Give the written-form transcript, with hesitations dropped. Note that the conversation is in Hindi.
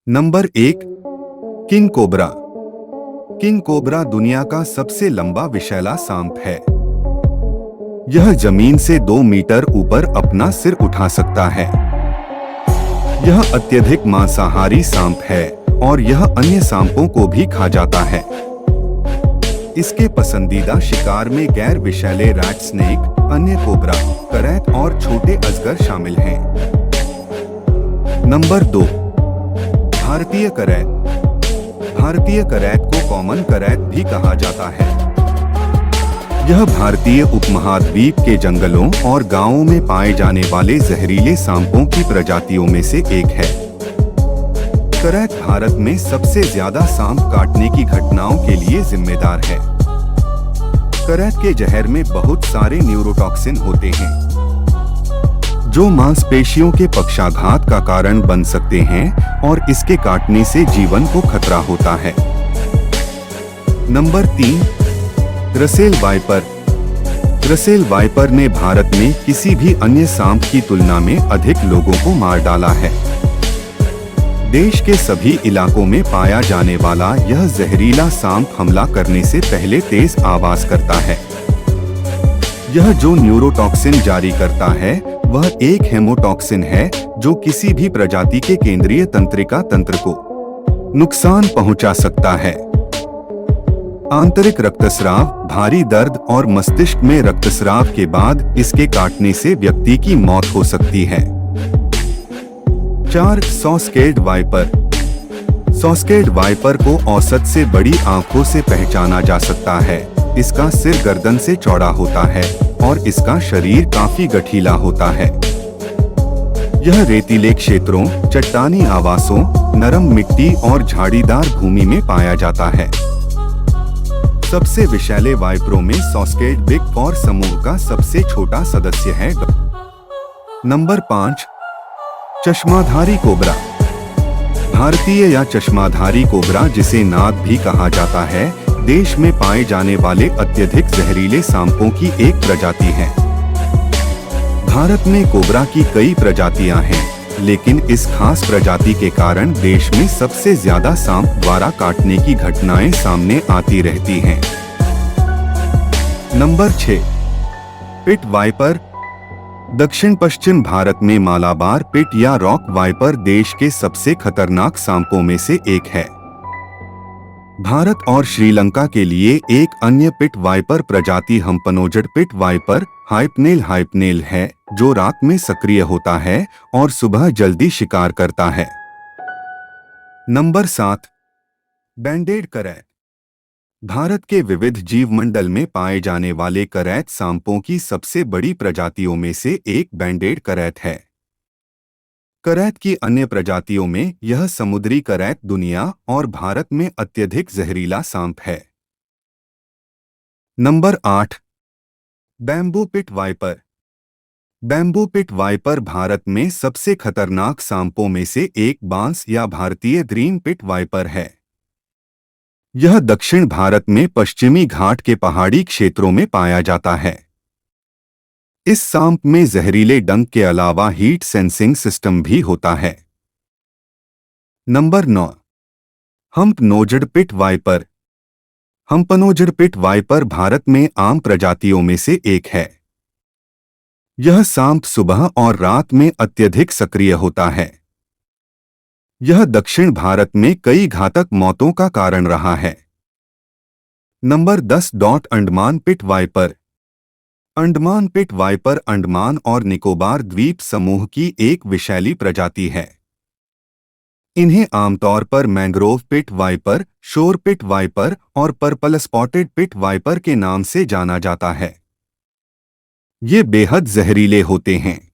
Number 1, king cobra. King cobra दुनिया का सबसे लंबा विषैला सांप है। यह जमीन से 2 मीटर ऊपर अपना सिर उठा सकता है। यह अत्यधिक मांसाहारी सांप है और यह अन्य सांपों को भी खा जाता है। इसके पसंदीदा शिकार में गैर विषैले रैट स्नेक, अन्य कोबरा, करैत और छोटे अजगर शामिल हैं। नंबर 2, भारतीय करैत। भारतीय करैत को कॉमन करैत भी कहा जाता है। यह भारतीय उपमहाद्वीप के जंगलों और गांवों में पाए जाने वाले जहरीले सांपों की प्रजातियों में से एक है। करैत भारत में सबसे ज्यादा सांप काटने की घटनाओं के लिए जिम्मेदार है। करैत के जहर में बहुत सारे न्यूरोटॉक्सिन होते हैं, जो मांसपेशियों के पक्षाघात का कारण बन सकते हैं और इसके काटने से जीवन को खतरा होता है। Number 3, Russell viper. Russell viper ने भारत में किसी भी अन्य सांप की तुलना में अधिक लोगों को मार डाला है। देश के सभी इलाकों में पाया जाने वाला यह जहरीला सांप हमला करने से पहले तेज आवाज करता है। यह जो न्यूरोटॉक्सिन जारी करता है वह एक हेमोटॉक्सिन है, जो किसी भी प्रजाति के केंद्रीय तंत्रिका तंत्र को नुकसान पहुंचा सकता है। आंतरिक रक्तस्राव, भारी दर्द और मस्तिष्क में रक्तस्राव के बाद इसके काटने से व्यक्ति की मौत हो सकती है। 4, सॉस्केड वाइपर। सॉस्केड वाइपर को औसत से बड़ी आंखों से पहचाना जा सकता है। इसका सिर गर्दन से चौड़ा होता है और इसका शरीर काफी गठीला होता है। यह रेतीले क्षेत्रों, चट्टानी आवासों, नरम मिट्टी और झाड़ीदार भूमि में पाया जाता है। सबसे विषैले वाइपरों में सॉस्केड बिग फोर समूह का सबसे छोटा सदस्य है। नंबर 5, चश्माधारी कोबरा। भारतीय या चश्माधारी कोबरा, जिसे नाग भी कहा जाता है, देश में पाए जाने वाले अत्यधिक जहरीले सांपों की एक प्रजाति है। भारत में कोबरा की कई प्रजातियां हैं, लेकिन इस खास प्रजाति के कारण देश में सबसे ज्यादा सांप द्वारा काटने की घटनाएं सामने आती रहती हैं। Number 6, pit viper. दक्षिण पश्चिम भारत में मालाबार पिट या रॉक वाइपर देश के सबसे खतरनाक सांपों में से एक है। भारत और श्रीलंका के लिए एक अन्य पिट वाइपर प्रजाति हम्पनोजेड पिट वाइपर हाइपनेल है, जो रात में सक्रिय होता है और सुबह जल्दी शिकार करता है। नंबर 7, बैंडेड करैत। भारत के विविध जीवमंडल में पाए जाने वाले करैत सांपों की सबसे बड़ी प्रजातियों में से एक बैंडेड करैत है। करैत की अन्य प्रजातियों में यह समुद्री करैत दुनिया और भारत में अत्यधिक जहरीला सांप है। Number 8, bamboo pit viper. Bamboo pit viper Bharat में सबसे खतरनाक सांपों में से एक बांस या भारतीय ग्रीन पिट वाइपर है। यह दक्षिण भारत में पश्चिमी घाट के पहाड़ी क्षेत्रों में पाया जाता है। इस सांप में जहरीले डंक के अलावा हीट सेंसिंग सिस्टम भी होता है। Number 9, hump nosed pit viper. Hump nosed pit viper Bharat में आम प्रजातियों में से एक है। यह सांप सुबह और रात में अत्यधिक सक्रिय होता है। यह दक्षिण भारत में कई घातक मौतों का कारण रहा है। Number 10, Andaman pit viper. Andaman pit viper Andaman और निकोबार द्वीप समूह की एक विषैली प्रजाति है। इन्हें आमतौर पर मैंग्रोव पिट वाइपर, शोर पिट वाइपर और पर्पल स्पॉटेड पिट वाइपर के नाम से जाना जाता है। ये बेहद जहरीले होते हैं।